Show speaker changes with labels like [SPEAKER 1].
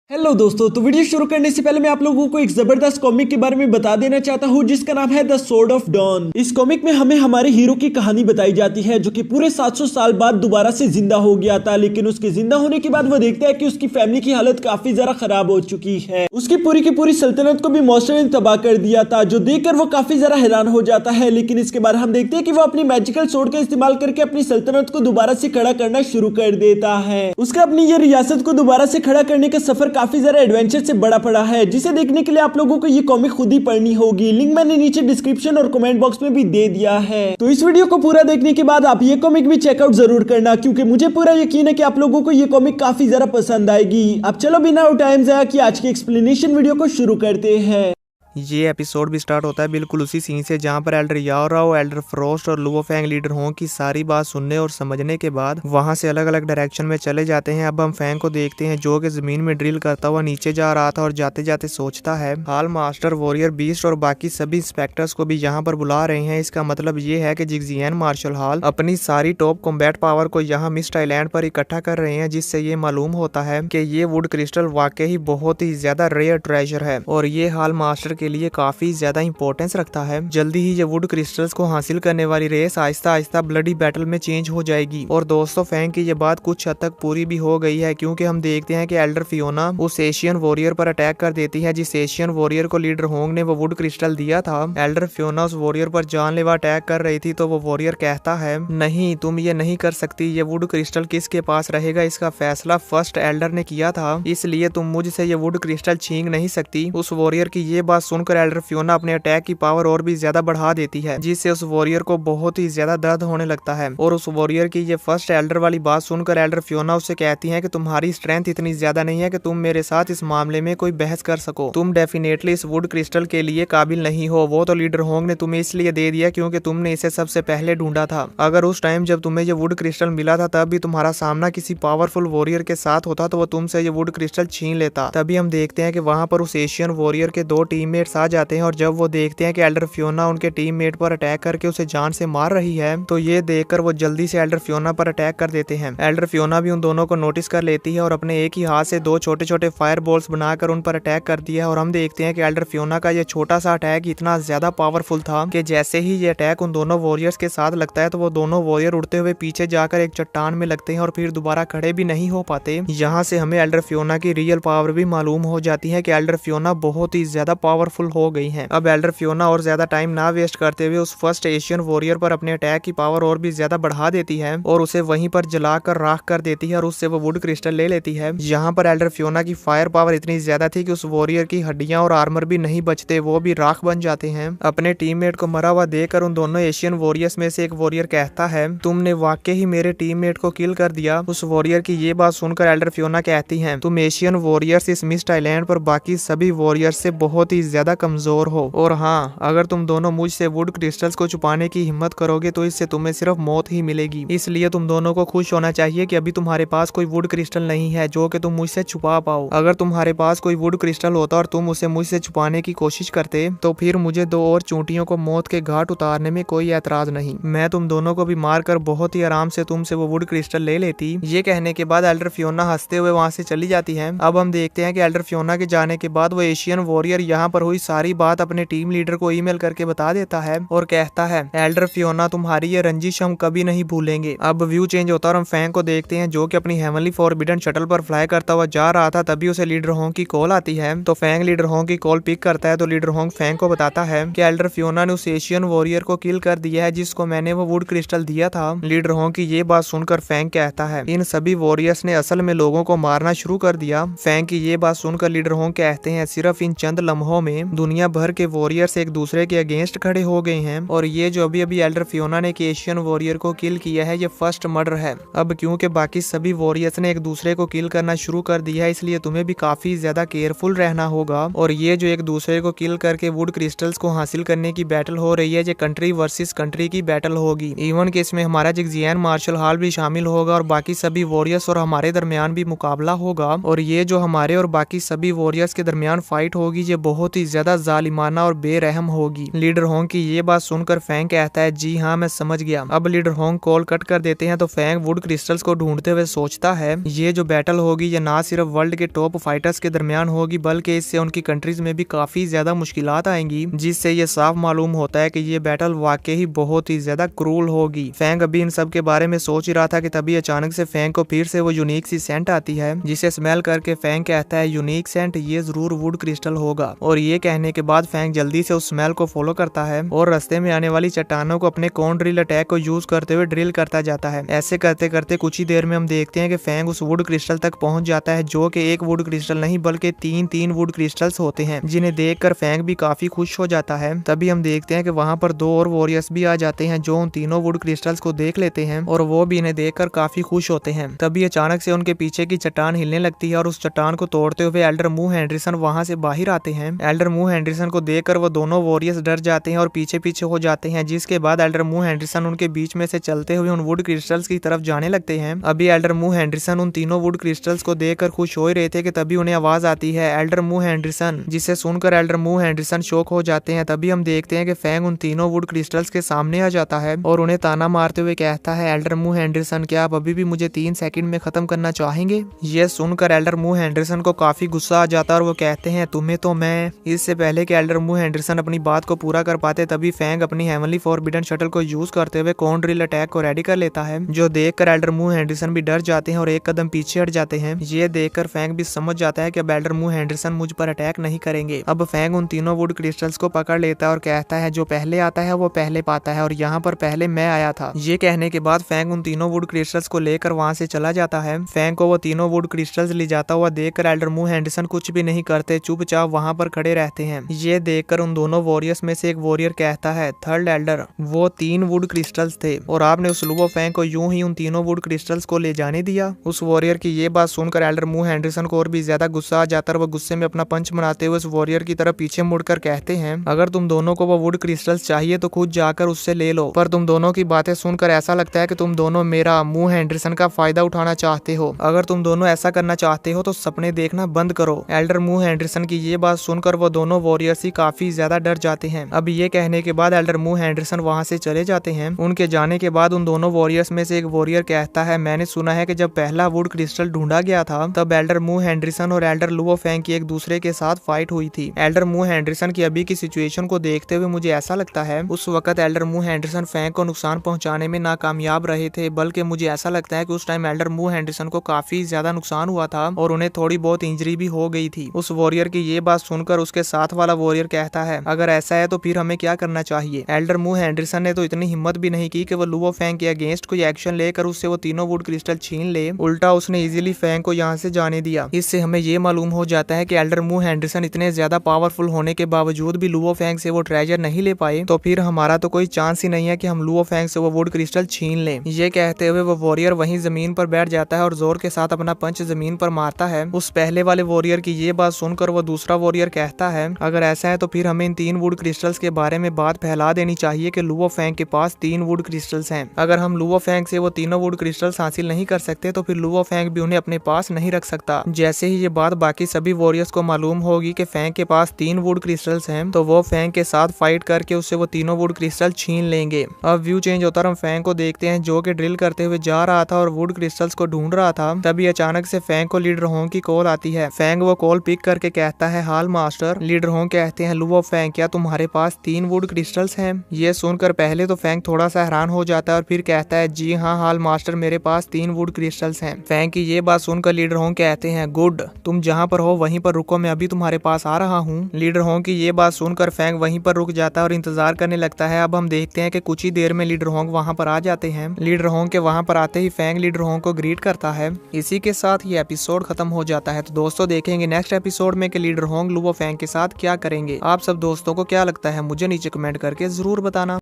[SPEAKER 1] Hello दोस्तों, तो video शुरू करने से पहले मैं आप लोगों को एक जबरदस्त कॉमिक के बारे में बता देना चाहता हूँ जिसका नाम है द स्वॉर्ड ऑफ डॉन। इस कॉमिक में हमें हमारे हीरो की कहानी बताई जाती है जो कि पूरे 700 साल बाद दोबारा से जिंदा हो गया था। लेकिन उसके जिंदा होने के बाद वो देखता है कि उसकी फैमिली की हालत काफी ज्यादा खराब हो चुकी है। उसकी पूरी की पूरी सल्तनत को भी मॉन्स्टर ने तबाह कर दिया था, जो देखकर वो काफी ज्यादा हैरान हो जाता है। लेकिन इसके बाद हम देखते हैं कि वो अपनी मैजिकल स्वॉर्ड का इस्तेमाल करके अपनी सल्तनत को दोबारा से खड़ा करना शुरू कर देता है। उसका अपनी ये रियासत को दोबारा से खड़ा करने का सफर काफी ज्यादा एडवेंचर से बड़ा पड़ा है, जिसे देखने के लिए आप लोगों को ये कॉमिक खुद ही पढ़नी होगी। लिंक मैंने नीचे डिस्क्रिप्शन और कमेंट बॉक्स में भी दे दिया है। तो इस वीडियो को पूरा देखने के बाद आप ये कॉमिक भी चेकआउट जरूर करना, क्योंकि मुझे पूरा यकीन है कि आप लोगों को ये कॉमिक काफी ज्यादा पसंद आएगी। अब चलो बिना टाइम जाया कि आज की एक्सप्लेनेशन वीडियो को शुरू करते हैं।
[SPEAKER 2] ये एपिसोड भी स्टार्ट होता है बिल्कुल उसी सीन से जहाँ पर एल्डर याओराओ, एल्डर फ्रोस्ट और लुओ फैंग लीडर होंग की सारी बात सुनने और समझने के बाद वहाँ से अलग अलग डायरेक्शन में चले जाते हैं। अब हम फैंग को देखते हैं जो कि जमीन में ड्रिल करता हुआ नीचे जा रहा था और जाते जाते सोचता है हाल मास्टर, वॉरियर, बीस्ट और बाकी सभी इंस्पेक्टर्स को भी यहाँ पर बुला रहे हैं। इसका मतलब ये है कि जिगजियान मार्शल हॉल अपनी सारी टॉप कॉम्बैट पावर को यहाँ मिस्ट आइलैंड पर इकट्ठा कर रहे हैं, जिससे ये मालूम होता है कि ये वुड क्रिस्टल वाकई बहुत ही ज्यादा रेयर ट्रेजर है और ये हाल मास्टर के लिए काफी ज्यादा इंपॉर्टेंस रखता है। जल्दी ही ये वुड क्रिस्टल्स को हासिल करने वाली race Aahista Aahista bloody battle में चेंज हो जाएगी। और दोस्तों, फैंग की ये बात कुछ हद तक पूरी भी हो गई है, क्योंकि हम देखते हैं कि एल्डर फियोना उस एशियन वॉरियर पर अटैक कर देती है जिस एशियन वॉरियर को लीडर होंग ने वो वुड क्रिस्टल दिया था। एल्डर फियोना उस वॉरियर पर जानलेवा अटैक कर रही थी तो वो वॉरियर कहता है नहीं, तुम ये नहीं कर सकती, ये वुड क्रिस्टल किसके पास रहेगा, इसका फैसला फर्स्ट एल्डर ने किया था, इसलिए तुम मुझसे ये वुड क्रिस्टल छीन नहीं सकती। उस वॉरियर की ये बात सुनकर एल्डर फियोना अपने अटैक की पावर और भी ज्यादा बढ़ा देती है, जिससे उस वॉरियर को बहुत ही ज्यादा दर्द होने लगता है। और उस वॉरियर की ये फर्स्ट एल्डर वाली बात सुनकर एल्डर फियोना उससे कहती है कि तुम्हारी स्ट्रेंथ इतनी ज्यादा नहीं है कि तुम मेरे साथ इस मामले में कोई बहस कर सको, तुम डेफिनेटली इस वुड क्रिस्टल के लिए काबिल नहीं हो। वो तो लीडर होंग ने तुम्हें इसलिए दे दिया क्योंकि तुमने इसे सबसे पहले ढूंढा था। अगर उस टाइम जब तुम्हें ये वुड क्रिस्टल मिला था तब भी तुम्हारा सामना किसी पावरफुल वॉरियर के साथ होता तो वो तुमसे ये वुड क्रिस्टल छीन लेता। तभी हम देखते हैं कि वहां पर उस एशियन वॉरियर के दो टीममेट्स आ जाते हैं और जब वो देखते हैं कि एल्डर फियोना उनके टीममेट पर अटैक करके उसे जान से मार रही है तो ये देखकर वो जल्दी से एल्डर फियोना पर अटैक कर देते हैं। एल्डर फियोना भी उन दोनों को नोटिस कर लेती है और अपने एक ही हाथ से दो छोटे छोटे फायर बॉल्स बनाकर उन पर अटैक कर दिया है। और हम देखते हैं कि एल्डर फियोना का ये छोटा सा अटैक इतना ज्यादा पावरफुल था कि जैसे ही ये अटैक उन दोनों वॉरियर्स के साथ लगता है तो वो दोनों वॉरियर उड़ते हुए पीछे जाकर एक चट्टान में लगते हैं और फिर दोबारा खड़े भी नहीं हो पाते। यहाँ से हमें एल्डर फियोना की रियल पावर भी मालूम हो जाती है कि एल्डर फियोना बहुत ही ज्यादा पावरफुल हो गई है। अब एल्डर फियोना और ज्यादा टाइम ना वेस्ट करते हुए उस फर्स्ट एशियन वॉरियर पर अपने अटैक की पावर और भी ज्यादा बढ़ा देती है और उसे वहीं पर जलाकर राख कर देती है और उससे वो वुड क्रिस्टल ले लेती है। यहाँ पर एल्डर फियोना की फायर पावर इतनी ज्यादा थी कि उस वॉरियर की हड्डियां और आर्मर भी नहीं बचते, वो भी राख बन जाते हैं। अपने टीममेट को मरा हुआ देखकर उन दोनों एशियन वॉरियर्स में से एक वॉरियर कहता है तुमने वाकई ही मेरे टीममेट को किल कर दिया। उस वॉरियर की ये बात सुनकर एल्डर फियोना कहती है तुम एशियन वॉरियर्स इस मिस्ट आइलैंड पर बाकी सभी वॉरियर्स से बहुत ही ज्यादा कमजोर हो, और हाँ, अगर तुम दोनों मुझसे वुड क्रिस्टल्स को छुपाने की हिम्मत करोगे तो इससे तुम्हें सिर्फ मौत ही मिलेगी। इसलिए तुम दोनों को खुश होना चाहिए कि अभी तुम्हारे पास कोई वुड क्रिस्टल नहीं है जो कि तुम मुझसे छुपा पाओ। अगर तुम्हारे पास कोई वुड क्रिस्टल होता और तुम उसे मुझसे छुपाने की कोशिश करते तो फिर मुझे दो और चूंटियों को मौत के घाट उतारने में कोई एतराज नहीं, मैं तुम दोनों को भी मारकर बहुत ही आराम से तुमसे वो वुड क्रिस्टल ले लेती। ये कहने के बाद एल्डर फियोना हंसते हुए वहां से चली जाती है। अब हम देखते हैं कि एल्डर फियोना के जाने के बाद वो एशियन वॉरियर यहाँ पर हुई सारी बात अपने टीम लीडर को ईमेल करके बता देता है और कहता है एल्डर फियोना, तुम्हारी ये रंजिश हम कभी नहीं भूलेंगे। अब व्यू चेंज होता है और हम फैंग को देखते हैं जो कि अपनी हेवनली फॉरबिडन शटल पर फ्लाई करता हुआ जा रहा था। तभी उसे लीडर होंग की कॉल आती है तो फैंग लीडर होंग की कॉल पिक करता है तो लीडर होंग फैंग को बताता है कि एल्डर फियोना ने उस एशियन वॉरियर को किल कर दिया है जिसको मैंने वो वुड क्रिस्टल दिया था। लीडर होंग की ये बात सुनकर फैंग कहता है इन सभी वॉरियर्स ने असल में लोगों को मारना शुरू कर दिया। फैंग की ये बात सुनकर लीडर होंग कहते हैं सिर्फ इन चंद लम्हों में दुनिया भर के वॉरियर्स एक दूसरे के अगेंस्ट खड़े हो गए हैं और ये जो अभी अभी एल्डर फियोना ने एशियन वॉरियर को किल किया है ये फर्स्ट मर्डर है। अब क्योंकि बाकी सभी वॉरियर्स ने एक दूसरे को किल करना शुरू कर दिया है इसलिए तुम्हें भी काफी ज्यादा केयरफुल रहना होगा। और ये जो एक दूसरे को किल करके वुड क्रिस्टल्स को हासिल करने की बैटल हो रही है ये कंट्री वर्सेस कंट्री की बैटल होगी। इवन के इसमें हमारा जिगजियान मार्शल हॉल भी शामिल होगा और बाकी सभी वॉरियर्स और हमारे दरमियान भी मुकाबला होगा। और ये जो हमारे और बाकी सभी वॉरियर्स के दरमियान फाइट होगी ये बहुत ही ज्यादा जालिमाना और बेरहम होगी। लीडर होंग की ये बात सुनकर फैंग कहता है जी हाँ मैं समझ गया। अब लीडर होंग कॉल कट कर देते हैं तो फैंग वुड क्रिस्टल्स को ढूंढते हुए सोचता है ये जो बैटल होगी ये ना सिर्फ वर्ल्ड के टॉप फाइटर्स के दरमियान होगी बल्कि इससे उनकी कंट्रीज में भी काफी ज्यादा मुश्किलात आएंगी, जिससे ये साफ मालूम होता है कि ये बैटल वाकई ही बहुत ही ज्यादा क्रूल होगी। फैंग अभी इन सब के बारे में सोच ही रहा था कि तभी अचानक से फैंग को फिर से वो यूनिक सी सेंट आती है, जिसे स्मेल करके फैंग कहता है यूनिक सेंट, ये जरूर वुड क्रिस्टल होगा। और ये कहने के बाद फैंग जल्दी से उस स्मेल को फॉलो करता है और रास्ते में आने वाली चट्टानों को अपने कॉर्न ड्रिल अटैक को यूज करते हुए ड्रिल करता जाता है। ऐसे करते करते कुछ ही देर में हम देखते हैं कि फैंग उस वुड क्रिस्टल तक पहुंच जाता है, जो कि एक वुड क्रिस्टल नहीं बल्कि तीन वुड क्रिस्टल्स होते हैं, जिन्हें देखकर फैंग भी काफी खुश हो जाता है। तभी हम देखते हैं कि वहां पर 2 और वॉरियर्स भी आ जाते हैं जो उन तीनों वुड क्रिस्टल्स को देख लेते हैं और वो भी इन्हें देखकर काफी खुश होते हैं। तभी अचानक से उनके पीछे की चट्टान हिलने लगती है और उस चट्टान को तोड़ते हुए एल्डर मू हेनरिसन वहां से बाहर आते हैं। एल्डर मू हेनरिसन को देखकर वो दोनों वॉरियर्स डर जाते हैं और पीछे पीछे हो जाते हैं, जिसके बाद एल्डर मू हेनरिसन उनके बीच में से चलते हुए उन वुड क्रिस्टल्स की तरफ जाने लगते हैं। अभी एल्डर मू हेनरिसन उन तीनों वुड क्रिस्टल्स को देखकर खुश हो ही रहे थे कि तभी उन्हें आवाज आती है एल्डर मू हेनरिसन, जिसे सुनकर एल्डर मू हेनरिसन शॉक हो जाते हैं। तभी हम देखते हैं कि फैंग उन तीनों वुड क्रिस्टल्स के सामने आ जाता है और उन्हें ताना मारते हुए कहता है एल्डर मू हेनरिसन क्या आप अभी भी मुझे 3 सेकंड में खत्म करना चाहेंगे? ये सुनकर एल्डर मू हेनरिसन को काफी गुस्सा आ जाता है और वो कहते हैं तुम्हें तो मैं। इससे पहले कि एल्डर मू हेनरिसन अपनी बात को पूरा कर पाते तभी फैंग अपनी हेवनली फॉरबिडन शटल को यूज करते हुए कॉर्न ड्रिल अटैक को रेडी कर लेता है, जो देखकर एल्डर मू हेनरिसन भी डर जाते हैं और एक कदम पीछे हट जाते हैं। ये देखकर फैंग भी समझ जाता है कि अब एल्डर मू हेनरिसन मुझ पर अटैक नहीं करेंगे। अब फैंग उन तीनों वुड क्रिस्टल्स को पकड़ लेता है और कहता है जो पहले आता है वो पहले पाता है और यहाँ पर पहले मैं आया था। ये कहने के बाद फैंग उन तीनों वुड क्रिस्टल्स को लेकर वहां से चला जाता है। फैंग को वो तीनों वुड क्रिस्टल्स ले जाता हुआ देखकर एल्डर मू हेनरिसन कुछ भी नहीं करते, चुपचाप वहां पर खड़े रहते हैं। ये देखकर उन दोनों वॉरियर्स में से एक वॉरियर कहता है थर्ड एल्डर वो 3 वुड क्रिस्टल्स थे और आपने उस लुओ फैंग को यूं ही उन तीनों वुड क्रिस्टल्स को ले जाने दिया। उस वॉरियर की ये बात सुनकर एल्डर मू हेनरिसन को और भी ज्यादा गुस्सा आ जाता है। वो गुस्से में अपना पंच बनाते हुए उस वॉरियर की तरफ पीछे मुड़कर कहते हैं अगर तुम दोनों को वो वुड क्रिस्टल्स चाहिए तो खुद जाकर उससे ले लो, पर तुम दोनों की बातें सुनकर ऐसा लगता है कि तुम दोनों मेरा मू हेनरिसन का फायदा उठाना चाहते हो। अगर तुम दोनों ऐसा करना चाहते हो तो सपने देखना बंद करो। एल्डर मू हेनरिसन की ये बात सुनकर वो दोनों वॉरियर्स ही काफी ज्यादा डर जाते हैं। अब ये कहने के बाद एल्डर मू हेनरिसन वहां से चले जाते हैं। उनके जाने के बाद उन दोनों वॉरियर्स में से एक वॉरियर कहता है मैंने सुना है कि जब पहला वुड क्रिस्टल ढूंढा गया था तब एल्डर मू हेनरिसन और एल्डर लुओ फैंग की एक दूसरे के साथ फाइट हुई थी। एल्डर मू हेनरिसन की अभी की सिचुएशन को देखते हुए मुझे ऐसा लगता है उस वक्त एल्डर मू हेनरिसन फैंग को नुकसान पहुंचाने में नाकामयाब रहे थे, बल्कि मुझे ऐसा लगता है कि उस टाइम एल्डर मू हेनरिसन को काफी ज्यादा नुकसान हुआ था और उन्हें थोड़ी बहुत इंजरी भी हो गई थी। उस वॉरियर की ये बात सुनकर उसके साथ वाला वॉरियर कहता है अगर ऐसा है तो फिर हमें क्या करना चाहिए? एल्डर मू हेनरिसन ने तो इतनी हिम्मत भी नहीं की कि वो लुओ फैंग के अगेंस्ट कोई एक्शन लेकर उससे वो तीनों वुड क्रिस्टल छीन ले, उल्टा उसने इजीली फैंग को यहाँ से जाने दिया। इससे हमें ये मालूम हो जाता है कि एल्डर मू हेनरिसन इतने ज्यादा पावरफुल होने के बावजूद भी लुओ फैंग से वो ट्रेजर नहीं ले पाए, तो फिर हमारा तो कोई चांस ही नहीं है कि हम लुओ फैंग से वो वुड क्रिस्टल छीन लें। ये कहते हुए वो वॉरियर वहीं जमीन पर बैठ जाता है और जोर के साथ अपना पंच जमीन पर मारता है। उस पहले वाले वॉरियर की ये बात सुनकर वो दूसरा वॉरियर कहता है अगर ऐसा है तो फिर हमें इन 3 वुड क्रिस्टल्स के बारे में बात फैला देनी चाहिए कि लुओ फैंग के पास 3 वुड क्रिस्टल्स हैं। अगर हम लुओ फैंग से वो तीनों वुड क्रिस्टल्स हासिल नहीं कर सकते तो फिर लुओ फैंग भी उन्हें अपने पास नहीं रख सकता। जैसे ही ये बात बाकी सभी वॉरियर्स को मालूम होगी कि फैंग के पास 3 वुड क्रिस्टल्स हैं तो वो फैंग के साथ फाइट करके उससे वो तीनों वुड क्रिस्टल छीन लेंगे। अब व्यू चेंज होता है, हम फैंग को देखते हैं जो कि ड्रिल करते हुए जा रहा था और वुड क्रिस्टल्स को ढूंढ रहा था। तभी अचानक से फैंग को लीडर होंग की कॉल आती है। फैंग वो कॉल पिक करके कहता है हाल मास्टर। लीडर होंग कहते हैं लुओ फैंग क्या तुम्हारे पास 3 वुड क्रिस्टल्स हैं? ये सुनकर पहले तो फैंग थोड़ा सा हैरान हो जाता है और फिर कहता है जी हाँ हाल मास्टर मेरे पास 3 वुड क्रिस्टल्स हैं। फैंग की ये बात सुनकर लीडर होंग कहते हैं गुड, तुम जहाँ पर हो वहीं पर रुको, मैं अभी तुम्हारे पास आ रहा हूँ। लीडर होंग की ये बात सुनकर फैंग वहीं पर रुक जाता है और इंतजार करने लगता है। अब हम देखते हैं कि कुछ ही देर में लीडर होंग वहाँ पर आ जाते हैं। लीडर होंग के वहाँ पर आते ही फैंग लीडर होंग को ग्रीट करता है। इसी के साथ ये एपिसोड खत्म हो जाता है। तो दोस्तों देखेंगे नेक्स्ट एपिसोड में कि लीडर होंग लुओ फैंग के साथ क्या करेंगे। आप सब दोस्तों को क्या लगता है मुझे नीचे कमेंट करके जरूर बताना।